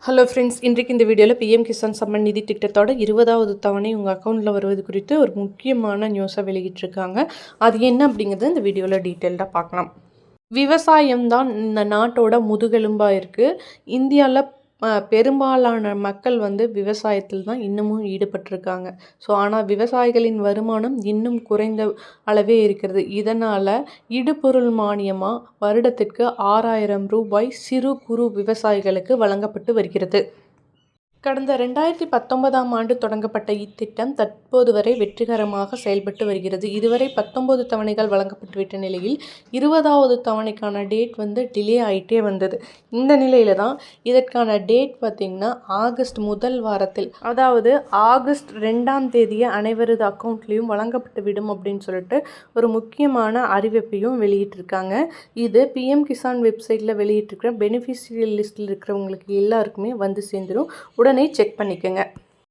Hello friends, இன்றைக்கு இந்த வீடியோவில் பிஎம் கிசான் சம்மன் நிதி திட்டத்தோட 20வது தவணை உங்கள் அக்கௌண்ட்டில் வருவது குறித்து ஒரு முக்கியமான நியூஸை வெளியிட்டிருக்காங்க. அது என்ன அப்படிங்கிறது இந்த வீடியோவில் டீட்டெயில்டாக பார்க்கலாம். விவசாயம் தான் இந்த நாட்டோட முதுகெலும்பாக இருக்குது. இந்தியாவில் பெரும்பாலான மக்கள் விவசாயத்தில் தான் இன்னமும் ஈடுபட்டிருக்காங்க. ஆனால் விவசாயிகளின் வருமானம் இன்னும் குறைந்த அளவே இருக்கிறது. இதனால் இடுபொருள் மானியமாக வருடத்திற்கு 6000 ரூபாய் சிறு குறு விவசாயிகளுக்கு வழங்கப்பட்டு வருகிறது. கடந்த 2019ஆம் ஆண்டு தொடங்கப்பட்ட இத்திட்டம் தற்போது வரை வெற்றிகரமாக செயல்பட்டு வருகிறது. இதுவரை 19 தவணைகள் வழங்கப்பட்டுவிட்ட நிலையில் 20வது தவணைக்கான டேட் டிலே ஆகிட்டே வந்தது. இந்த நிலையில தான் இதற்கான டேட் பார்த்திங்கன்னா ஆகஸ்ட் முதல் வாரத்தில், அதாவது ஆகஸ்ட் 2ஆம் தேதியை அனைவரது அக்கௌண்ட்லேயும் வழங்கப்பட்டு விடும் அப்படின்னு சொல்லிட்டு ஒரு முக்கியமான அறிவிப்பையும் வெளியிட்டிருக்காங்க. இது பிஎம் கிசான் வெப்சைட்டில் வெளியிட்டிருக்கிற பெனிஃபிஷியரி லிஸ்ட்டில் இருக்கிறவங்களுக்கு எல்லாருக்குமே சேர்ந்துடும். உடனே செக் பண்ணிக்கோங்க.